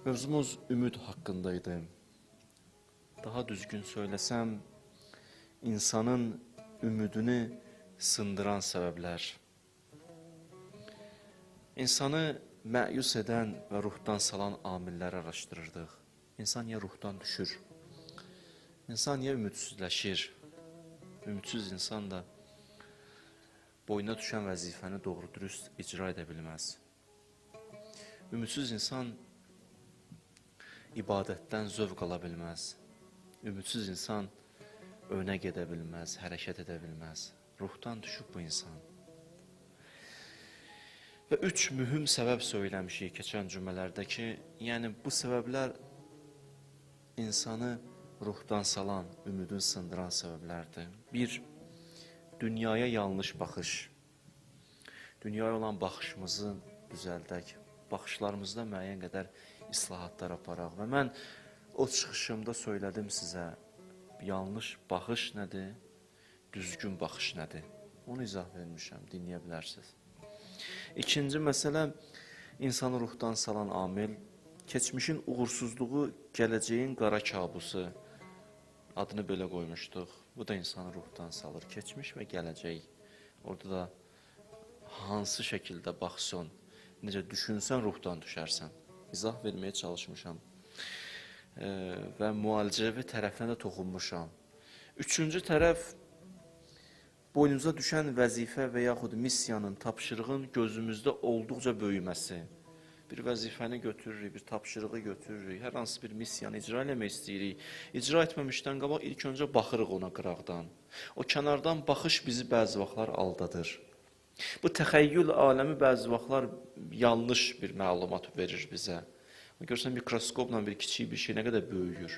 Mövzumuz ümid haqqındaydı. Daha düzgün söylesem, insanın ümidini sındıran səbəblər. İnsanı məyus edən və ruhdan salan amilləri araşdırırdıq. İnsan niyə ruhdan düşür? İnsan niyə ümidsizləşir? Ümidsiz insan da boyuna düşən vəzifəni doğru dürüst icra edə bilməz. Ümidsiz insan ibadətdən zövq ala bilməz. Ümidsiz insan önə gedə bilməz, hərəkət edə bilməz. Ruhdan düşüb bu insan. Və 3 mühüm səbəb söyləmişik keçən cümlələrdə ki, yəni bu səbəblər insanı ruhdan salan, ümidini sındıran səbəblərdir. 1. Dünyaya yanlış baxış. Dünyaya olan baxışımızı düzəldək. Baxışlarımızda müəyyən qədər islahatlar aparaq. Və mən o çıxışımda söylədim sizə, yanlış baxış nədir, düzgün baxış nədir? Onu izah vermişəm, dinləyə bilərsiniz. İkinci məsələ, insanı ruhdan salan amil, keçmişin uğursuzluğu, gələcəyin qara kabusu, adını belə qoymuşduq. Bu da insanı ruhdan salır, keçmiş və gələcək. Orada da hansı şəkildə baxsın, necə düşünsən ruhdan düşərsən. İzah verməyə çalışmışam və müalicəvi tərəfinə də toxunmuşam. Üçüncü tərəf, boynumuza düşən vəzifə və yaxud missiyanın, tapşırığın gözümüzdə olduqca böyüməsi. Bir vəzifəni götürürük, bir tapşırığı götürürük, hər hansı bir missiyanı icra eləmək istəyirik. İcra etməmişdən qabaq ilk öncə baxırıq ona qıraqdan. O kənardan baxış bizi bəzi vaxtlar aldadır. Bu təxəyyül aləmi bəzi vaxtlar yanlış bir məlumat verir bizə. Görsən, mikroskopla bir kiçik bir şey nə qədər böyüyür.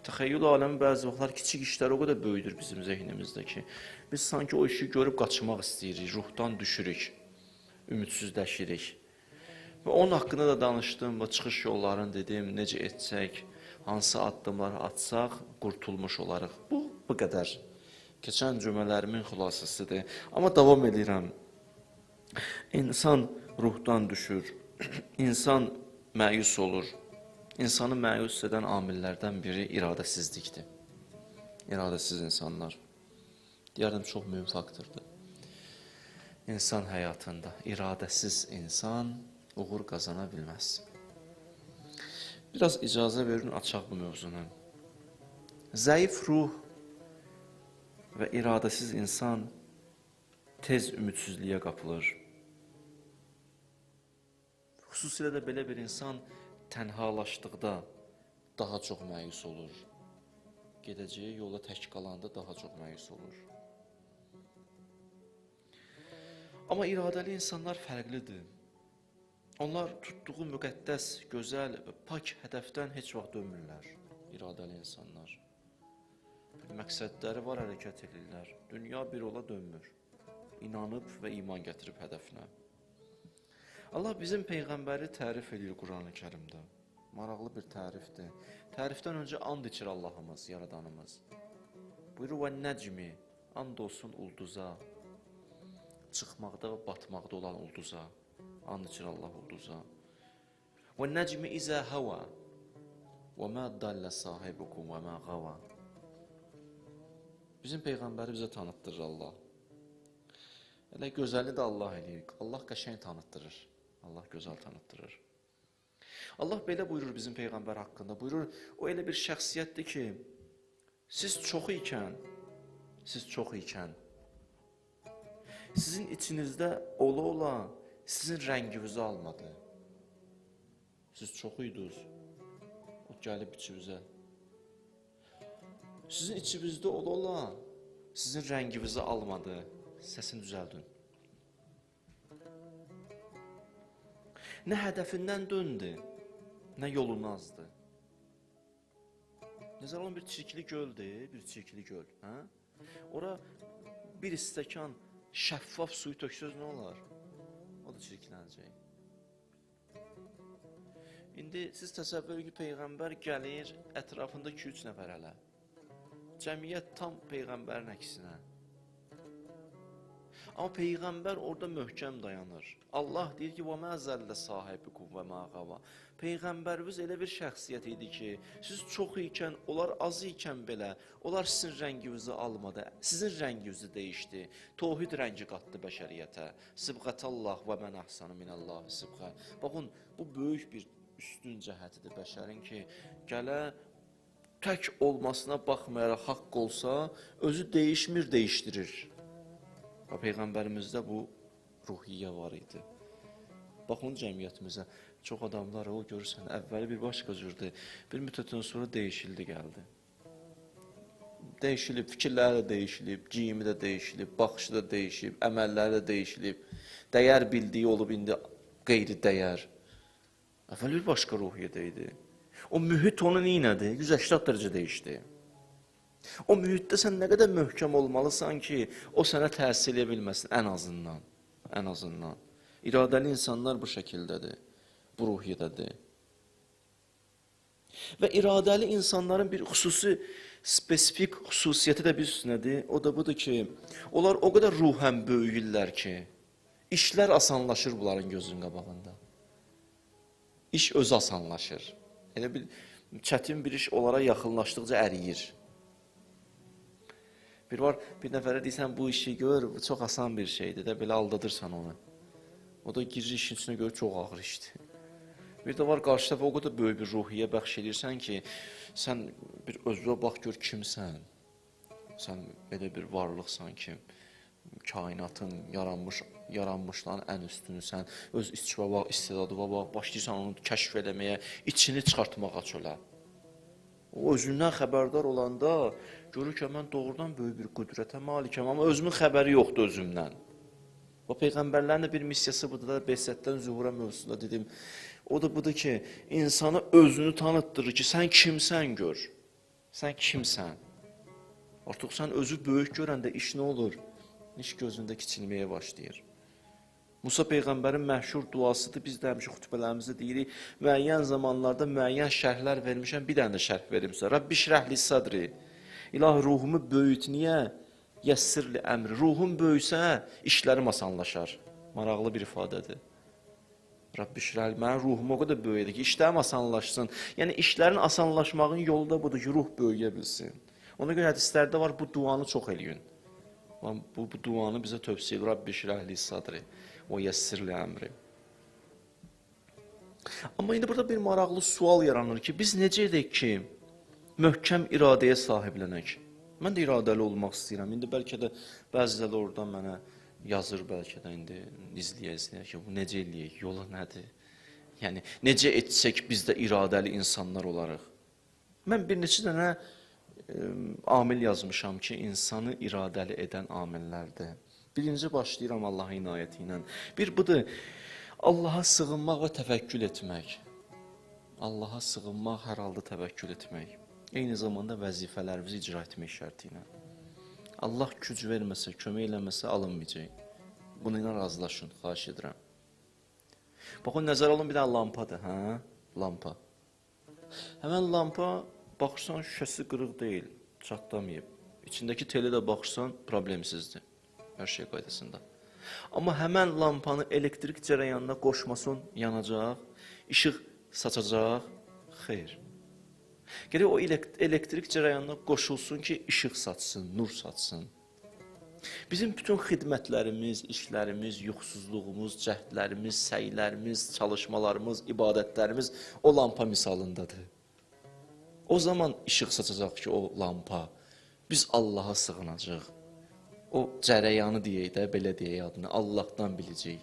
Təxəyyül aləmi bəzi vaxtlar kiçik işləri o qədər böyüdür bizim zehnimizdə ki, biz sanki o işi görüb qaçmaq istəyirik, ruhdan düşürük, ümidsizləşirik. Və onun haqqında da danışdım və çıxış yollarını dedim, necə etsək, hansı addımları atsaq, qurtulmuş olarıq. Bu qədər. Keçən cümlələrimin xülasəsidir. Amma davam edirəm. İnsan ruhdan düşür, insan məyus olur. İnsanı məyus edən amillərdən biri iradəsizlikdir. İradəsiz insanlar. Deyərdim, çox mühüm faktordur. İnsan həyatında iradəsiz insan uğur qazana bilməz. Biraz icazə verin, açaq bu mövzunu. Zəif ruh və iradəsiz insan tez ümidsizliyə qapılır. Xüsusilə də belə bir insan tənhalaşdıqda daha çox məyus olur. Gedəcəyi yola tək qalanda daha çox məyus olur. Amma iradəli insanlar fərqlidir. Onlar tutduğu müqəddəs, gözəl və pak hədəfdən heç vaxt dönmürlər. İradəli insanlar. Bir məqsədləri var, hərəkət edirlər. Dünya bir ola dönmür. İnanıb və iman gətirib hədəfinə. Allah bizim Peyğəmbəri tərif edir Quran-ı Kərimdə. Maraqlı bir tərifdir. Tərifdən öncə and içir Allahımız, Yaradanımız. Buyurur, və nəcmi, and olsun ulduza, çıxmaqda və batmaqda olan ulduza. And içir Allah ulduza. Və nəcmi izə həvə, və mə dallə sahibukum və mə qava. Bizim Peyğəmbəri bizə tanıtdırır Allah. Elə gözəli də Allah eləyir. Allah qəşəng tanıtdırır. Allah gözəl tanıtdırır. Allah belə buyurur bizim Peyğəmbər haqqında. Buyurur, o elə bir şəxsiyyətdir ki, siz çox ikən, sizin içinizdə ola-ola sizin rənginizi almadı. Siz çox idiniz, o gəlib içinizə. Sizin içinizdə ola-ola sizin rənginizi almadı. Səsini düzəldin. Nə hədəfindən döndü, nə yolunu azdı. Nəzər olun, bir çirkli göldür, bir çirkli göl. Ora bir stəkan şəffaf suyu töksöz nə olar? O da çirklənəcək. İndi siz təsəvvür edin ki, Peyğəmbər gəlir, ətrafında 2-3 nəfər hələ. Cəmiyyət tam Peyğəmbərin əksinə. Amma Peyğəmbər orada möhkəm dayanır. Allah deyir ki, وَمَا زَلَّ صَاحِبُكُمْ وَمَا غَوَى. Peyğəmbərimiz elə bir şəxsiyyət idi ki, siz çox ikən, onlar az ikən belə, onlar sizin rənginizi almadı, sizin rənginizi dəyişdi. Tohid rəngi qatdı bəşəriyyətə. Sibqətallah və mən əhsanu minəllahi sibqə. Baxın, bu böyük bir üstün cəhətidir bəşərin ki, gələ tək olmasına baxmayaraq haqq olsa, özü dəyişmir, dəyişdirir. Və Peyğəmbərimizdə bu ruhiyyə var idi. Baxın cəmiyyətimizə, çox adamlar o görürsən, əvvəli bir başqa cürdür, bir müddətdən sonra dəyişildi, gəldi. Dəyişilib, fikirləri də dəyişilib, giyimi də dəyişilib, baxışı da dəyişib, əməlləri də dəyişilib, dəyər bildiyi olub, indi qeyri dəyər. Əvvəl bir başqa ruhiyyədə idi. O mühit onu neynədi? 180 dərəcə dəyişdi. O mühitdə sən nə qədər möhkəm olmalısan ki, o sənə təsir edə bilməsin, ən azından. Ən azından. İradəli insanlar bu şəkildədir, bu ruhiyyədədir. Və iradəli insanların bir xüsusi, spesifik xüsusiyyəti də bir üstünədir. O da budur ki, onlar o qədər ruhən böyüyürlər ki, işlər asanlaşır bunların gözünün qabağında. İş özü asanlaşır. Elə bir çətin bir iş onlara yaxınlaşdıqca əriyir. Bir var, bir nəfərə deyirsən, bu işi gör, bu çox asan bir şeydir də, belə aldadırsan onu. O da girir işin içine görə çox ağır işdir. Bir də var, qarşı tərəfə o qədər böyük bir ruhiyyə bəxş edirsən ki, sən bir özünə bax, gör kimsən. Sən belə bir varlıqsan ki, kainatın yaranmışların ən üstünüsən, öz içvə bax, istedadına bax, başlayırsan onu kəşf eləməyə, içini çıxartmağa çölə. O özündən xəbərdar olanda görür ki, mən doğrudan böyük bir qüdrətə malikəm, amma özümün xəbəri yoxdur özümdən. O Peyğəmbərlərin də bir missiyası budur da, Behsətdən Zühura mövzusunda dedim. O da budur ki, insana özünü tanıtdırır ki, sən kimsən gör. Sən kimsən? Artıq sən özü böyük görəndə iş nə olur? İş gözündə kiçilməyə başlayır. Musa Peyğəmbərin məşhur duasıdır, biz də həmişə xütbələrimizdə deyirik, müəyyən zamanlarda müəyyən şərhlər vermişəm, bir dənə də şərh verim sizə. Rabbi şrəhli sadri, İlahi ruhumu böyüt, niyə? Yəssirli əmri, ruhum böyüsə, işlərim asanlaşar. Maraqlı bir ifadədir. Rabbi şrəhli, mənim ruhum o qədər böyüdür ki, işlərim asanlaşsın. Yəni, işlərin asanlaşmağın yolu da budur ki, ruh böyüyə bilsin. Ona görə hədislərdə var, bu duanı çox eləyin. Bu duanı bizə tövsiyə edir, Rabbi şrəhli sadri. O yəssirli əmri. Amma indi burada bir maraqlı sual yaranır ki, biz necə edək ki, möhkəm iradəyə sahiblənək? Mən də iradəli olmaq istəyirəm. İndi bəlkə də bəziləri oradan mənə yazır, bəlkə də indi izləyə ki, bu necə eləyək, yolu nədir? Yəni, necə etsək biz də iradəli insanlar olarıq? Mən bir neçə dənə amil yazmışam ki, insanı iradəli edən amillərdir. Birinci başlayıram Allahın inayəti ilə. Bir budur, Allaha sığınmaq və təvəkkül etmək. Allaha sığınmaq, hər halda təvəkkül etmək. Eyni zamanda vəzifələrimizi icra etmək şərti ilə. Allah güc verməsə, kömək eləməsə alınmayacaq. Bununla razılaşın, xahiş edirəm. Baxın, nəzər alın, bir dənə lampadır, hə? Lampa. Həmən lampa, baxırsan, şüşəsi qırıq deyil, çatlamayıb. İçindəki teli də baxırsan, problemsizdir. Hər şey qaydasında. Amma həmən lampanı elektrik cərəyanına qoşmasın, yanacaq, işıq saçacaq, xeyr. Gərək o elektrik cərəyanına qoşulsun ki, işıq saçsın, nur saçsın. Bizim bütün xidmətlərimiz, işlərimiz, yuxusuzluğumuz, cəhdlərimiz, səylərimiz, çalışmalarımız, ibadətlərimiz o lampa misalındadır. O zaman işıq saçacaq ki, o lampa, biz Allaha sığınacaq. O cərəyanı deyək də, belə deyək adını, Allahdan biləcək.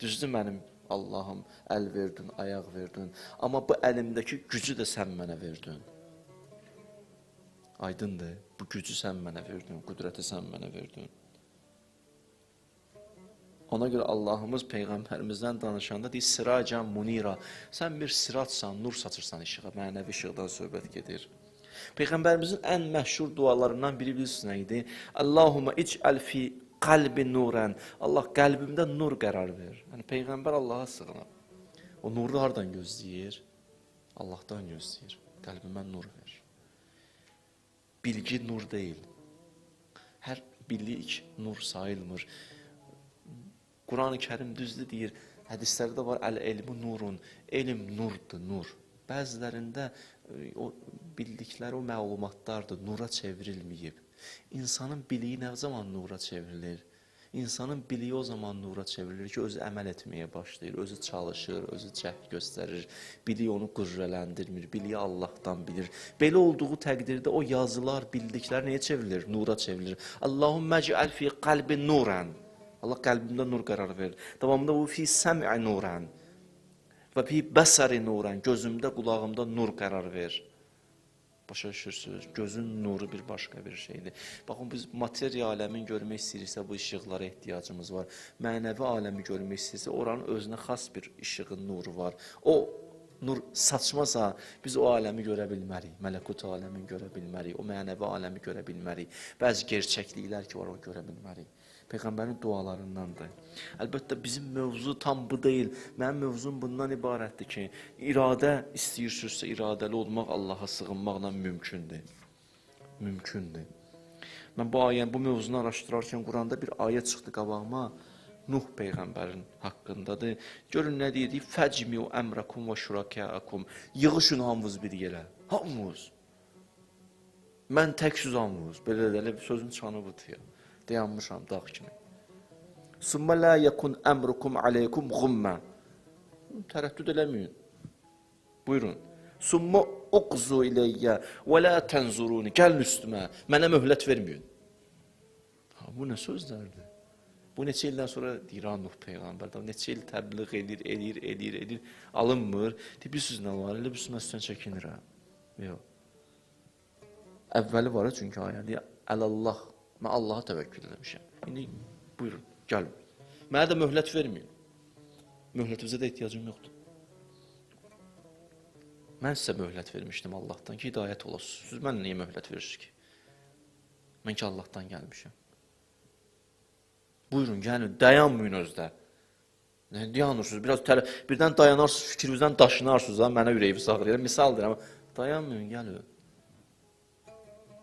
Düzdür mənim Allahım, əl verdin, ayaq verdin, amma bu əlimdəki gücü də sən mənə verdin. Aydındır, bu gücü sən mənə verdin, qüdrəti sən mənə verdin. Ona görə Allahımız Peyğəmbərimizdən danışanda deyir, siracan munira, sən bir siratsan, nur saçırsan işığa, mənəvi işıqdan söhbət gedir. Peyğəmbərimizin ən məşhur dualarından biri bilirsinə idi. Allahumma ic'al fi qalbi nuran. Allah qəlbimdə nur qərar ver. Yəni Peyğəmbər Allaha sığınır. O nuru hardan gözləyir? Allahdan gözləyir. Qəlbimə nur ver. Bilgi nur deyil. Hər bilik nur sayılmır. Quran-ı Kərim düzdür deyir. Hədislərdə var, əl-elmu nurun. Elm nurdur, nur. Bəzilərində o bildikləri o məlumatlardır, nura çevrilməyib. İnsanın biliyi nə zaman nura çevrilir? İnsanın biliyi o zaman nura çevrilir ki, özü əməl etməyə başlayır, özü çalışır, özü cəhd göstərir, biliyi onu qürrələndirmir, biliyi Allahdan bilir. Belə olduğu təqdirdə o yazılar, bildiklər nəyə çevrilir? Nura çevrilir. Allahümmə ec'al fi qalbi nuran. Allah qəlbimdə nur qərar verir. Davamında bu fi səm'i nuran və fi bəsəri nuran. Gözümdə, qulağımda nur qərar verir. Başa düşürsünüz? Gözün nuru bir başqa bir şeydir. Baxın, biz materiya aləmini görmək istəyirsə, bu işıqlara ehtiyacımız var. Mənəvi aləmi görmək istəyirsə, oranın özünə xas bir işığın nuru var. O nur saçmasa, biz o aləmi görə bilmərik. Mələkut aləmini görə bilmərik. O mənəvi aləmi görə bilmərik. Bəzi gerçəkliklər ki var, o görə bilmərik. Peyğəmbərin dualarındandır. Əlbəttə, bizim mövzu tam bu deyil. Mənim mövzum bundan ibarətdir ki, iradə istəyirsizsə, iradəli olmaq Allaha sığınmaqla mümkündür. Mümkündür. Mən bu mövzunu araşdırarkən Quranda bir ayə çıxdı qabağıma. Nuh Peyğəmbərin haqqındadır. Görün nə deyir? Fəcmiu əmrəkum və şurakəəkum. Yığışın hamınız bir yerə. Hamınız. Mən təksiz hamınız. Belə sözün çanı budur ya. Dayanmışam dağ kimi. Summa la yakun emrukum aleykum gumma. Tərəddüd eləməyin. Buyurun. Summa uqzu ileyyə və la tenzuruni. Gəlin üstümə. Mənə möhlət verməyin. Bu nə sözlərdir? Bu neçə ildən sonra deyir Nuh Peyğəmbər. Neçə il təbliğ edir. Alınmır. Bilirsiniz nə var? Elə bir üstdən çəkinirəm. Yox. Əvvəli var çünki ayədə əlallah. Mən Allaha təvəkkül eləmişəm. İndi buyurun, gəlin. Mənə də möhlət verməyin. Möhlətinizə də ehtiyacım yoxdur. Mən sizə möhlət vermişdim Allahdan ki, hidayət olasınız. Siz mənə niyə möhlət verirsiniz ki? Mən ki, Allahdan gəlmişəm. Buyurun, gəlin, dayanmayın özdə. Dayanırsınız, birdən dayanarsınız, fikrinizdən daşınarsınız, mənə ürəyimi sağlayır. Misal deyirəm, dayanmayın, gəlin.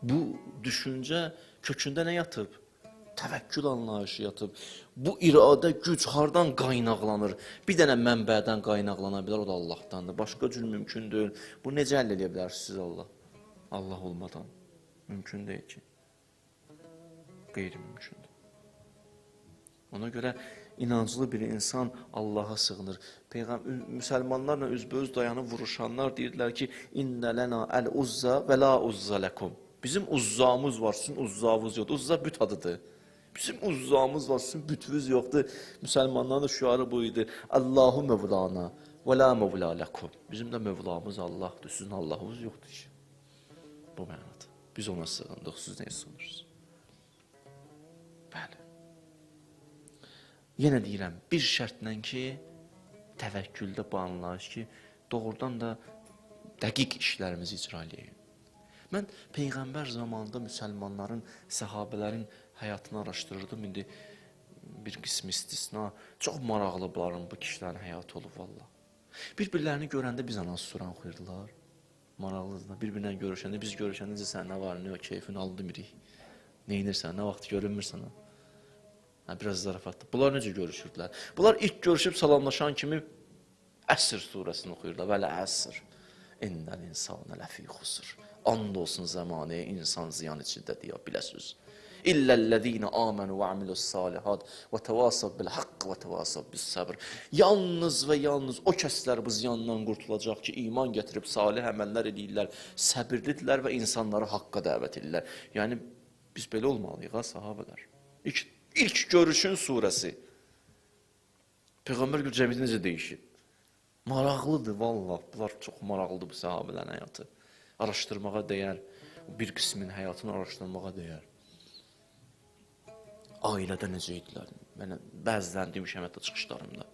Bu düşüncə kökündə nə yatıb? Təvəkkül anlayışı yatıb. Bu iradə güc hardan qaynaqlanır? Bir dənə mənbədən qaynaqlana bilər, o da Allahdandır. Başqa cür mümkündür. Bu necə əldə edə bilərsiniz Allah? Allah olmadan. Mümkün deyil ki. Qeyri-mümkündür. Ona görə inanclı bir insan Allaha sığınır. Müsəlmanlarla üzbəüz dayanıb vuruşanlar deyirlər ki, İnnə lənə əl-uzza və la uzza ləkum. Bizim uzzamız var, sizin uzzavız yoxdur. Uzza büt adıdır. Bizim uzzamız var, sizin bütünüz yoxdur. Müsəlmanların da şüarı bu idi. Allahu mevlana və la mevla ləkum. Bizim də mevlamız Allahdır, sizin Allahınız yoxdur ki. Bu mənada. Biz ona sığındıq, siz nəyə sığınırsınız? Bəli. Yenə deyirəm, bir şərtlə ki, təvəkküldə bu anlayış ki, doğrudan da dəqiq işlərimizi icra edəyik. Mən Peyğəmbər zamanında müsəlmanların, səhabələrin həyatını araşdırırdım. İndi bir qismi istisna. Çox maraqlı bunların, bu kişilərin həyatı olub valla. Bir-birlərini görəndə biz anası suran xuyurdular. Maraqlıdır. Bir-birlə görüşəndə, biz görüşəndə necə sən nə var, nə o keyfini aldırmırıq. Nə inirsən, nə vaxt görünmürsən. Biraz zarafatdır. Bunlar necə görüşürdülər? Bunlar ilk görüşüb salamlaşan kimi Əsr surəsini oxuyurlar. Vələ əsr. İnnəl insanə ləfī xusr. And olsun zamanəyə insan ziyan içində deyə biləsiniz. İlləl-ləzīnə āmenū və amilu's-salihat və təvasab bil-haqq və təvasab bis-sabr. Yalnız və yalnız o kəslər bu ziyandan qurtulacaq ki, iman gətirib salih əməllər edirlər, səbirlidirlər və insanları haqqa dəvət edirlər. Yəni biz belə olmalıyıq ha sahabelər. İlk görüşün surəsi. Peyğəmbər cəmiyyəti necə dəyişir? Maraqlıdır vallah. Bunlar çox maraqlıdır bu sahabələrin həyatı. Araşdırmağa dəyər, bir qismin həyatını araşdırmağa dəyər. Ailədə necə idilər? Mən bəzilərini demişəm hətta çıxışlarımda.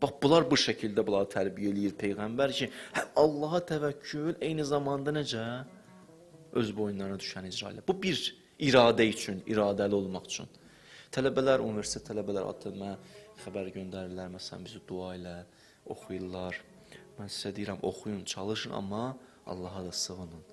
Bax, bunlar bu şəkildə bunları tərbiyə eləyir Peyğəmbər ki, həm Allaha təvəkkül, eyni zamanda necə? Öz boyunlarına düşən icra ilə. Bu bir iradə üçün, iradəli olmaq üçün. Tələbələr, universitet tələbələr adına xəbər göndərirlər, məsələn, bizi dua ilə oxuyurlar. Mən sizə deyirəm, oxuyun, çalışın, amma Allaha da sığının.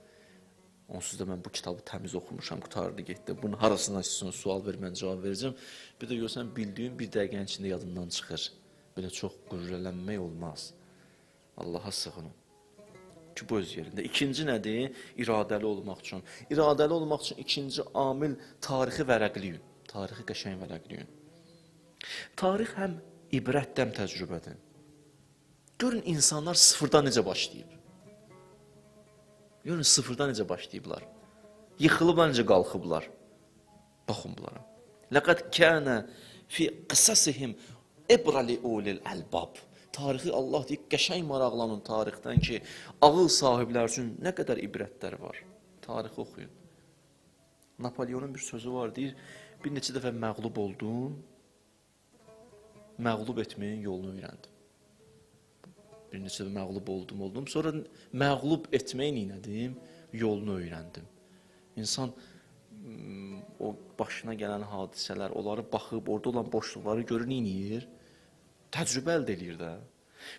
Onsuz da mən bu kitabı təmiz oxumuşam, qutardı getdi. Bunun harasından sizin sual ver, mən cavab verəcəm. Bir də görsən, bildiyin bir dəqiqənin içində yadından çıxır. Belə çox qürrələnmək olmaz. Allaha sığının ki, bu öz yerində. İkinci nədir? İradəli olmaq üçün. İradəli olmaq üçün ikinci amil tarixi vərəqləyin. Tarixi qəşəng vərəqləyin. Tarix həm ibrət, həm təcrübədir. Görün, insanlar sıfırdan necə başlayıb. Görün, sıfırdan necə başlayıblar. Yıxılıblar, necə qalxıblar. Baxın bunlara. Ləqəd kənə fi qısasihim ibrəli ulil əlbab. Tarixi Allah deyir, qəşəng maraqlanın tarixdən ki, ağıl sahiblər üçün nə qədər ibrətlər var. Tarixi oxuyun. Napoleonun bir sözü var, deyir, bir neçə dəfə məğlub oldum, məğlub etməyin yolunu öyrəndim. Bir neçə dəfə məğlub oldum, sonra məğlub etməyin inədim, yolunu öyrəndim. İnsan o başına gələn hadisələr, onları baxıb, orada olan boşluqları görür, neyniyir? Təcrübə əldə edir də.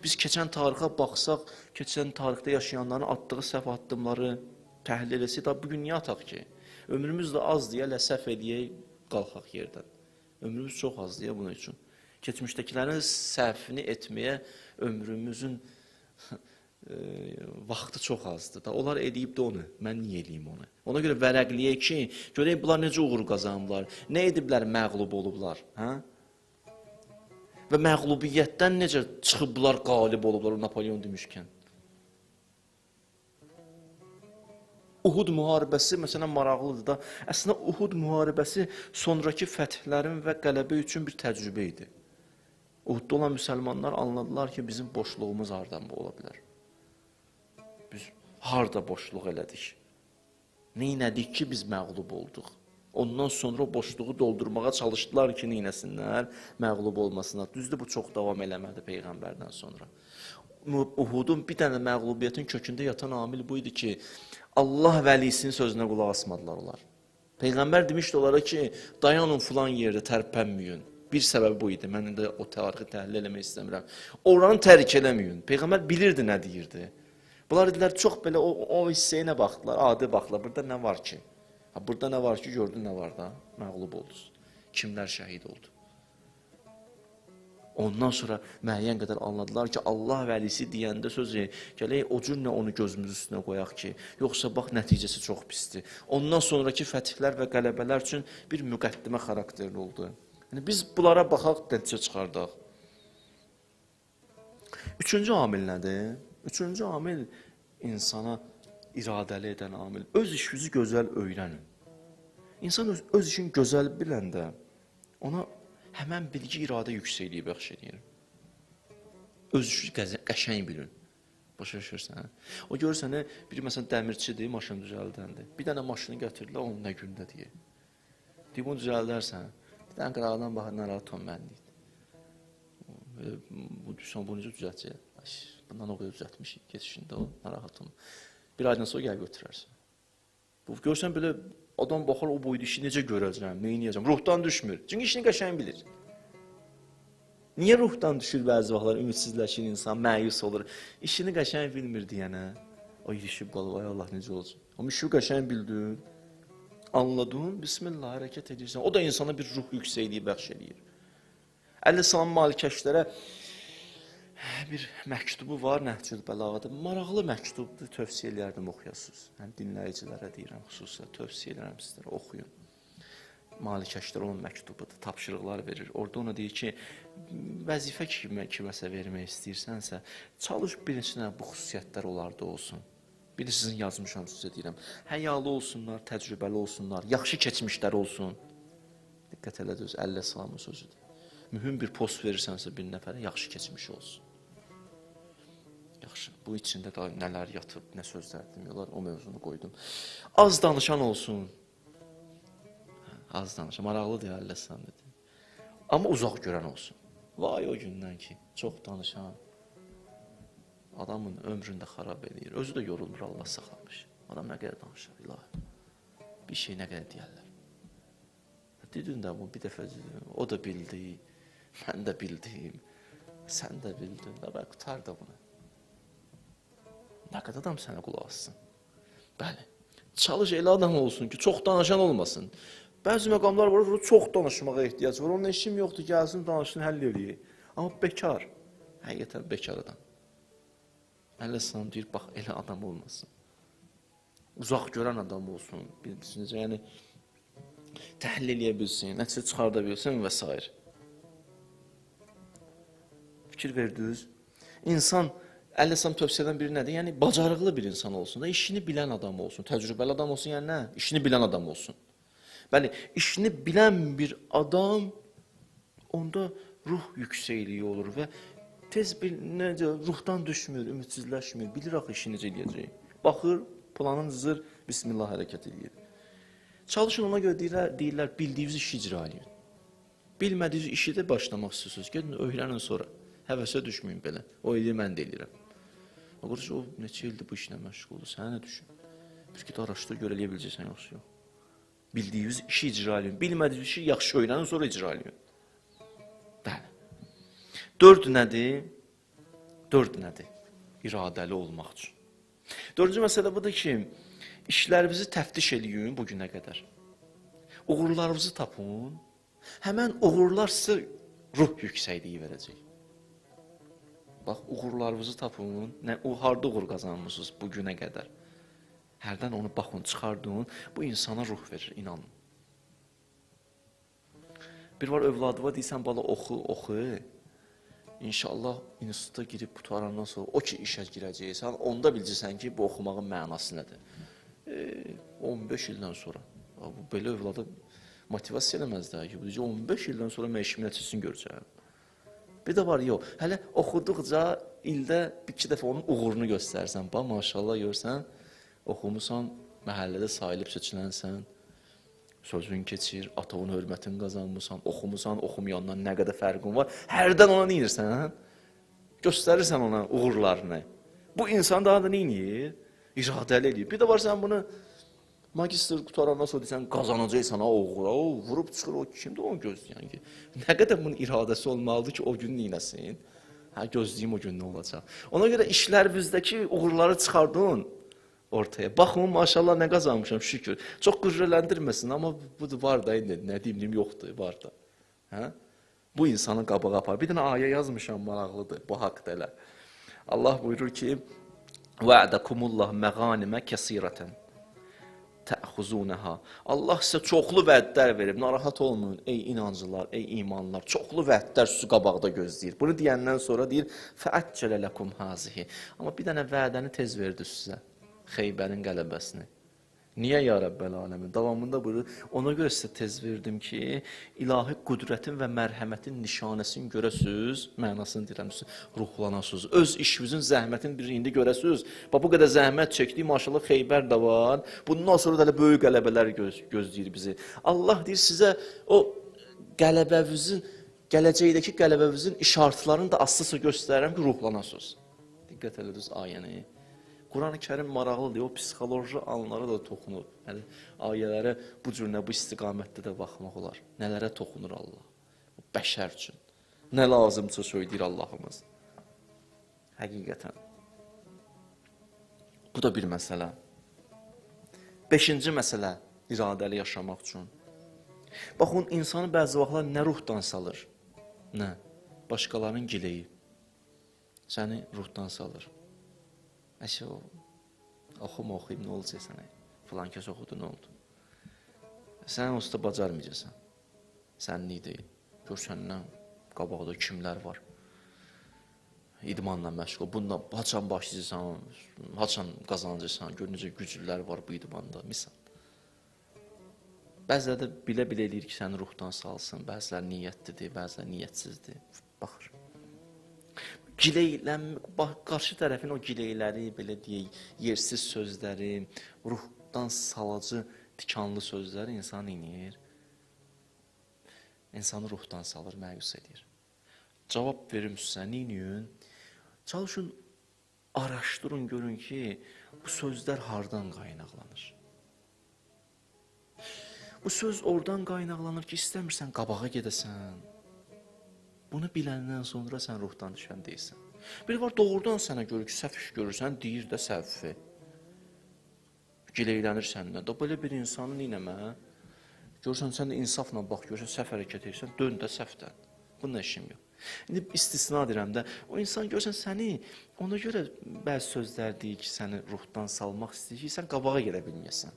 Biz keçən tarixə baxsaq, keçən tarixdə yaşayanların atdığı səhv addımları təhlil etsək, da bugün niyə ataq ki? Ömrümüz də az deyə, səhv edəyək, qalxaq yerdən. Ömrümüz çox az deyə bunun üçün. Keçmişdəkilərin səhvini etməyə ömrümüzün vaxtı çox azdır. Da onlar edib də onu, mən niyə eləyim onu? Ona görə vərəqləyək ki, görək bunlar necə uğur qazanıblar, nə ediblər, məğlub olublar, hə? Və məğlubiyyətdən necə çıxıblar, qalib olublar, o Napoleon demişkən. Uhud müharibəsi, məsələn, maraqlıdır da, əslində Uhud müharibəsi sonraki fəthlərin və qələbə üçün bir təcrübə idi. Uhudda olan müsəlmanlar anladılar ki, bizim boşluğumuz hardan bu ola bilər? Biz harada boşluq elədik? Neynədik ki, biz məğlub olduq? Ondan sonra o boşluğu doldurmağa çalışdılar ki, neynəsinlər? Məğlub olmasınlar. Düzdür, bu çox davam eləmədi Peyğəmbərdən sonra. Uhudun bir dənə məğlubiyyətin kökündə yatan amil bu idi ki, Allah vəlisinin sözünə qulaq asmadılar onlar. Peyğəmbər demişdi onlara ki, dayanın filan yerdə, tərpənməyin. Bir səbəbi bu idi. Mən də o tarixi təhlil eləmək istəmirəm. Oranı tərk eləməyin. Peyğəmbər bilirdi nə deyirdi. Bunlar dedilər, çox belə o hissəyə nə baxdılar? Adi baxdılar. Burada nə var ki? Burada nə var ki, gördün nə var da? Məğlub oldunuz. Kimlər şəhid oldu? Ondan sonra müəyyən qədər anladılar ki, Allah vəlisi deyəndə sözü, gələk o cürlə onu gözümüz üstünə qoyaq ki, yoxsa bax, nəticəsi çox pisdir. Ondan sonraki fətihlər və qələbələr üçün bir müqəddimə xarakterli oldu. Yəni, biz bunlara baxaq, nəticə çıxardaq. Üçüncü amil nədir? Üçüncü amil insana iradəli edən amil. Öz işinizi gözəl öyrənin. İnsan öz işini gözəl biləndə ona həmən bilgi iradə yüksəkliyi bəxş edir. Öz işini qəşəng bilin. Başa düşürsən? O görürsən, biri məsələn dəmirçidir, maşını düzəldəndir. Bir dənə maşını gətirirlər, onun nə gündə deyir. Deyib, bunu düzəldərsən. Bir dənə qıraqdan baxır, narahat ol mən deyir. Bu necə düzəltəcək? Bundan o qədər düzəltmişik, geçişində o, narahat ol. Bir aydan sonra gəl götürərsən. Bu görsən belə adam baxır o boyda işi necə görəcəm, neyi yiyəcəm. Ruhdan düşmür. Çünki işini qəşəng bilir. Niyə ruhdan düşür bəzi vaxtlar, ümidsizləşir insan, məyus olur. İşini qəşəng bilmir deyənə. O ilişib qalır, ay Allah necə olacaq. Amma işi qəşəng bildin, anladın, bismillah hərəkət edirsən. O da insana bir ruh yüksəkliyi bəxş edir. Əleyhissalam malikəşlərə bir məktubu var Nəhcül Bəlağada. Maraqlı məktubdur, tövsiyə edərdim oxuyasınız. Yəni, dinləyicilərə deyirəm, xüsusilə tövsiyə edirəm sizlərə, oxuyun. Malikəşlər onun məktubudur, tapşırıqlar verir. Orada ona deyir ki, vəzifə kiməsə vermək istəyirsənsə, çalış bir neçə bu xüsusiyyətlər onlarda olsun. Bir də sizin yazmışam sizə deyirəm. Həyalı olsunlar, təcrübəli olsunlar, yaxşı keçmişlər olsun. Diqqət elədi, öz Əleyhissalamın sözüdür. Mühüm bir post verirsənsə bir nəfərə, yaxşı keçmiş olsun. Yaxşı, bu içində də nələr yatıb, nə sözlər demiyorlar, o mövzunu qoydum. Az danışan olsun. Az danışan, maraqlıdır Əleyhissalam dedi. Amma uzaq görən olsun. Vay o gündən ki, çox danışan adamın ömründə xarab edir. Özü də yorulmur, Allah saxlamış. Adam nə qədər danışır, ilahi. Bir şey nə qədər deyərlər. Dedin də bu bir dəfə, o da bildi, mən də bildim, sən də bildin, və qutar da bunu. Nə qədər adam sənə qulaq assın. Bəli, Çalış elə adam olsun ki, çox danışan olmasın. Bəzi məqamlar var, burada çox danışmağa ehtiyac var. Onun işim yoxdur, gəlsin, danışsın, həll eləyir. Amma bekar, həqiqətən bekar adam. Əllə sana deyir, bax, elə adam olmasın. Uzaq görən adam olsun, bilirsiniz, yəni təhlil eləyə bilsin, nəticə çıxarda bilsin və s. Fikir verdiniz. İnsan, əlləsəm tövsiyədən biri nədir? Yəni, bacarıqlı bir insan olsun da, işini bilən adam olsun, təcrübəli adam olsun, yəni nə? İşini bilən adam olsun. Bəli, işini bilən bir adam, onda ruh yüksəkliyi olur və tez ruhdan düşmür, ümidsizləşmir, bilir axı işini necə eləyəcək. Baxır, planın zır, bismillah hərəkət edir. Çalışın ona görə deyirlər, bildiyiniz işi icra edin. Bilmədiyiniz işi də başlamaq istəyirsiniz, gedin, öyrənin sonra. Həvəsə düşməyin belə, o eləyir, mən də eləyirəm. O neçə ildir bu işlə məşğuldur, sənə nə düşün? Bir ki, araşdır, görə eləyə biləcəksən, yoxsa yox. Bildiyiniz işi icra edin, bilmədiyiniz işi yaxşı öyrənin, sonra icra edin. Bəli. 4 nədir? 4 nədir? İradəli olmaq üçün. 4-cü məsələ budur ki, işlərinizi təftiş eləyin bugünə qədər. Uğurlarınızı tapın, həmən uğurlar sizə ruh yüksəkliyi verəcək. Bax, uğurlarınızı tapın, harda uğur qazanmışsınız bugünə qədər. Hərdən onu baxın, çıxardın, bu insana ruh verir, inanın. Bir var övladıma deyirsən, bala oxu. İnşallah instituta girib qutarandan sonra o ki işə girəcəksən, onda biləcəksən ki, bu oxumağın mənası nədir. 15 ildən sonra, bu belə övlada motivasiya eləməzlər ki, 15 ildən sonra mən işimin nəticəsini görəcəm. Bir də var, yox, hələ oxuduqca ildə 2 dəfə onun uğurunu göstərsən, bax, maşallah görsən, oxumusan, məhəllədə sayılıb seçilənsən, sözün keçir, atavın hörmətini qazanmısan, oxumusan, oxumayandan nə qədər fərqin var, hərdən ona neyirsən, göstərirsən ona uğurlarını. Bu insan daha da neynir? İradəli eləyir. Bir də var, sən bunu magistr qutarandan sonra deyirsən, qazanacaqsan, uğura, o vurub çıxır, o kimdir onu gözləyən ki? Nə qədər bunun iradəsi olmalıdır ki, o gün neynəsin? Gözləyim o gün nə olacaq? Ona görə işlərinizdəki uğurları çıxardın ortaya. Baxın, maşallah nə qazanmışam, şükür. Çox qürrələndirməsin, amma budur, var da, nə deyim, yoxdur, var da. Bu insanın qabağa apar. Bir dənə ayə yazmışam, maraqlıdır, bu haqda elə. Allah buyurur ki, وَعْدَكُمُ məğanimə kəsirətən təxuzunəha. Allah sizə çoxlu vədlər verib, narahat olmayın, ey inancılar, ey imanlar, çoxlu vədlər sizi qabaqda gözləyir. Bunu deyəndən sonra deyir, فَأَجَّلَ لَكُمْ هَذِهِ. Amma bir dənə vədəni tez verdi sizə. Xeybərin qələbəsini. Niyə ya Rəbbəl aləmin? Davamında buyurur, ona görə sizə tez verdim ki, ilahi qüdrətin və mərhəmətin nişanəsini görəsiniz, mənasını deyirəm, ruhlanasınız. Öz işinizin zəhmətin bir indi görəsiniz. Bu qədər zəhmət çəkdik, maşallah Xeybər də var. Bundan sonra da böyük qələbələr gözləyir bizi. Allah deyir, sizə o qələbəvizin, gələcəkdəki qələbəvizin işartlarını da aslıca göstərirəm ki, ruhlanasınız. Diqqət edirsiniz ayəni. Quran-ı Kərim maraqlıdır, o psixoloji anlara da toxunur. Yəni, ayələrə bu cür bu istiqamətdə də baxmaq olar. Nələrə toxunur Allah? Bəşər üçün. Nə lazımca söyləyir Allahımız. Həqiqətən. Bu da bir məsələ. 5-ci məsələ, iradəli yaşamaq üçün. Baxın, insanı bəzi vaxtlar nə ruhdan salır, nə? Başqalarının gileyi. Səni ruhdan salır. Əşə o, oxuyum, nə olacaq sənə? Filan kəs oxudu, nə oldu? Sən usta bacarmayacaqsan. Sənlik deyil. Gör səndən qabaqda kimlər var. İdmanla məşğul. Bundan haçan başlayacaqsan, haçan qazanacaqsan, gör necə güclülər var bu idmanda, misal. Bəziləri də bilə-bilə eləyir ki, səni ruhdan salsın. Bəziləri niyyətlidir, bəziləri niyyətsizdir. Baxır. Qarşı tərəfin o gileyləri, belə deyək, yersiz sözləri, ruhdan salacı, tikanlı sözləri insan inir. İnsanı ruhdan salır, məyus edir. Cavab verim sizə, neyin? Çalışın, araşdırın, görün ki, bu sözlər hardan qaynaqlanır? Bu söz oradan qaynaqlanır ki, istəmirsən qabağa gedəsən. Bunu biləndən sonra sən ruhdan düşən deyilsən. Bir var, doğrudan sənə görür ki, səhv iş görürsən, deyir də səhvi. gileylənir səndən. Da belə bir insanı neynəmə? Görürsən, sən də insafla bax, görürsən, səhv hərəkət edirsən, dön də səhvdən. Bunun işim yox. İndi istisna deyirəm də, o insan görürsən səni, ona görə bəzi sözlər deyir ki, səni ruhdan salmaq istəyir ki, sən qabağa gedə bilməyəsən.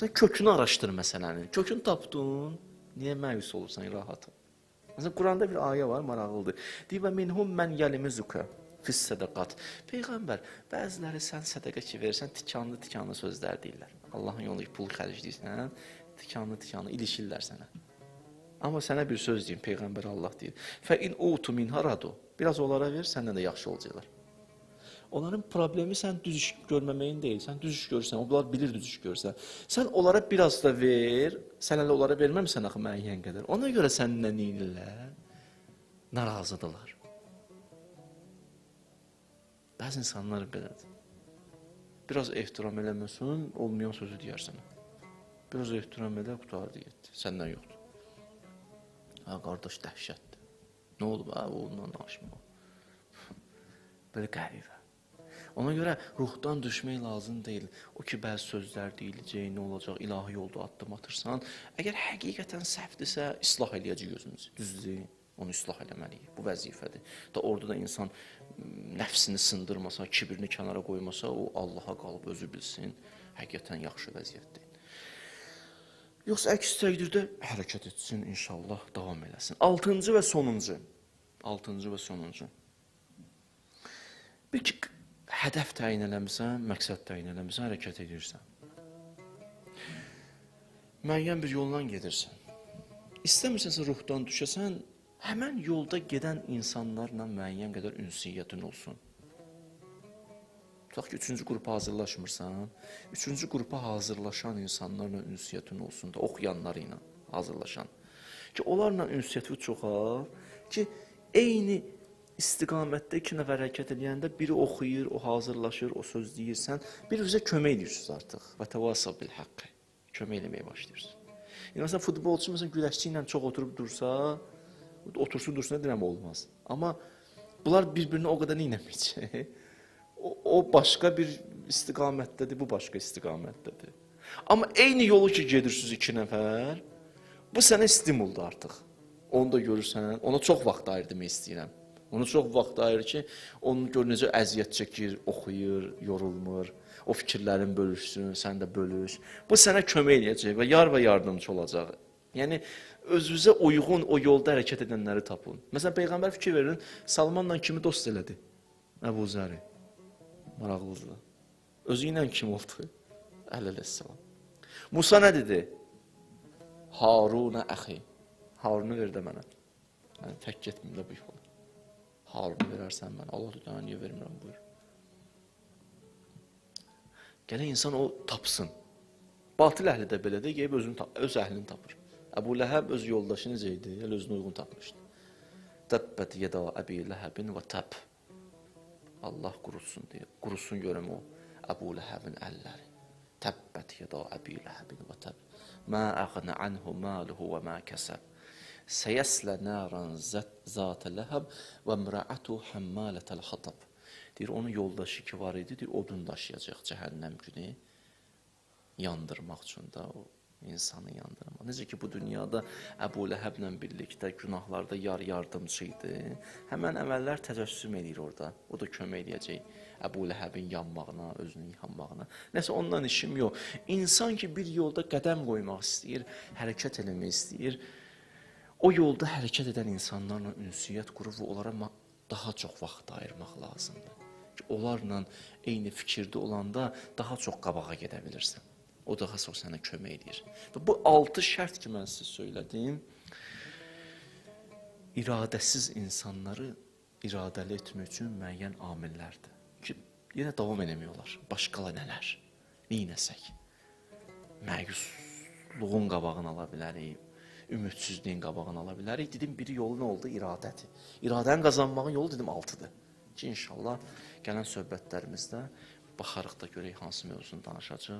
Sən kökünü araşdır məsələnin. Kökünü tapdın, niyə məyus olursan, rahatım. Məsələn, Quranda bir ayə var, maraqlıdır. Deyir, və minhum mən yəlimizuka fis sədəqat. Peyğəmbər, bəziləri sən sədəqə ki verirsən, tikanlı sözlər deyirlər. Allahın yolunda pul xərcləyirsən, tikanlı ilişirlər sənə. Amma sənə bir söz deyim, Peyğəmbər Allah deyir. Fə in utu min haradu. Biraz onlara ver, səndən də yaxşı olacaqlar. Onların problemi sən düz iş görməməyin deyil. Sən düz iş görürsən, onlar bilir düz iş görürsən. Sən onlara biraz da ver, sən hələ onlara verməmsən axı müəyyən qədər. Ona görə səninlə neyirlər? Narazıdırlar. Bəzi insanlar belədir. Biraz ehtiram eləməsin, olmayan sözü deyər sənə. Biraz ehtiram elə, qutardı getdi. Səndən yoxdur. Ha, qardaş dəhşətdir. Nə oldu? Ha, ondan danışma. Belə qəribə. Ona görə ruhdan düşmək lazım deyil. O ki, bəzi sözlər deyiləcək, nə olacaq, ilahi yolda addım atırsan. Əgər həqiqətən səhvdirsə, islah eləyəcək özümüzü. Düzdür, onu islah eləməliyik. Bu vəzifədir. Da orada da insan nəfsini sındırmasa, kibrini kənara qoymasa, o Allaha qalıb özü bilsin. Həqiqətən yaxşı vəziyyətdir. Yoxsa əks təqdirdə hərəkət etsin, inşallah davam eləsin. Altıncı və sonuncu. Bir ki, hədəf təyin eləmirsən, məqsəd təyin eləmirsən, hərəkət edirsən. Müəyyən bir yoldan gedirsən. İstəmirsənsə ruhdan düşəsən, həmən yolda gedən insanlarla müəyyən qədər ünsiyyətin olsun. Tutaq ki, 3-cü qrupa hazırlaşmırsan, 3-cü qrupa hazırlaşan insanlarla ünsiyyətin olsun da, oxuyanları ilə hazırlaşan. Ki, onlarla ünsiyyəti çoxal, ki, eyni istiqamətdə iki nəfər hərəkət edəndə biri oxuyur, o hazırlaşır, o söz deyirsən, bir-birinizə kömək edirsiniz artıq. Və təvasab bil haqqı. Kömək eləməyə başlayırsınız. Yəni, məsələn, futbolçu güləşçi ilə çox oturub dursa, otursun dursun, deyirəm, olmaz. Amma bunlar bir-birini o qədər neynəməyəcək. O başqa bir istiqamətdədir, bu başqa istiqamətdədir. Amma eyni yolu ki gedirsiniz iki nəfər, bu sənə stimuldur artıq. Onu da görürsən, ona çox vaxt ayır demək istəyirəm. Ona çox vaxt ayır ki, onun gör necə əziyyət çəkir, oxuyur, yorulmur, o fikirlərin bölüşsün, sən də bölüş. Bu sənə kömək eləyəcək və yar və yardımcı olacaq. Yəni, özünüzə uyğun o yolda hərəkət edənləri tapın. Məsələn, Peyğəmbər fikir verin, Salmanla kimi dost elədi? Əbu Zəri. Maraqlıdır. Özü ilə kim oldu? Əleyhissalam. Musa nə dedi? Haruna əxi. Harunu ver də mənə. Yəni, tək getməyim də bu yola. Harunu verərsən mənə. Allah da niyə vermirəm, buyur. Gələn insan o tapsın. Batil əhli də belədir, gəlib öz əhlini tapır. Əbu Ləhəb öz yoldaşı necə idi? Elə özünü uyğun tapmışdı. Təbbət yedə Əbi Ləhəbin və təb. Allah qurusun deyə, qurusun görəm o Əbu Ləhəbin əlləri. Təbbət yedə Əbi Ləhəbin və təb. Mə əğnə anhu maluhu və mə kəsəb. Səyəslə nəran zətə ləhəb və mrəətu həmmələtəl xatab. Deyir, onun yoldaşı ki var idi, deyir, odun daşıyacaq cəhənnəm günü yandırmaq üçün də o insanı yandırmaq. Necə ki, bu dünyada Əbu Ləhəblə birlikdə günahlarda yardımcı idi. Həmən əməllər təcəssüm edir orada. O da kömək edəcək Əbu Ləhəbin yanmağına, özünün yanmağına. Nəsə ondan işim yox. İnsan ki, bir yolda qədəm qoymaq istəyir, hərəkət eləmək istəyir, o yolda hərəkət edən insanlarla ünsiyyət qurub və onlara daha çox vaxt ayırmaq lazımdır. Ki, onlarla eyni fikirdə olanda daha çox qabağa gedə bilirsən. O daha çox sənə kömək edir. Və bu 6 şərt ki, mən sizə söylədim, iradəsiz insanları iradəli etmək üçün müəyyən amillərdir. Ki, yenə davam eləmiyorlar. Başqala nələr? Neynəsək? Məyusluğun qabağını ala bilərik, ümidsizliyin qabağını ala bilərik. Dedim, biri yolu nə oldu? İradədir. İradəni qazanmağın yolu dedim 6-dır. Ki, inşallah gələn söhbətlərimizdə baxarıq da görək hansı mövzunu danışacaq.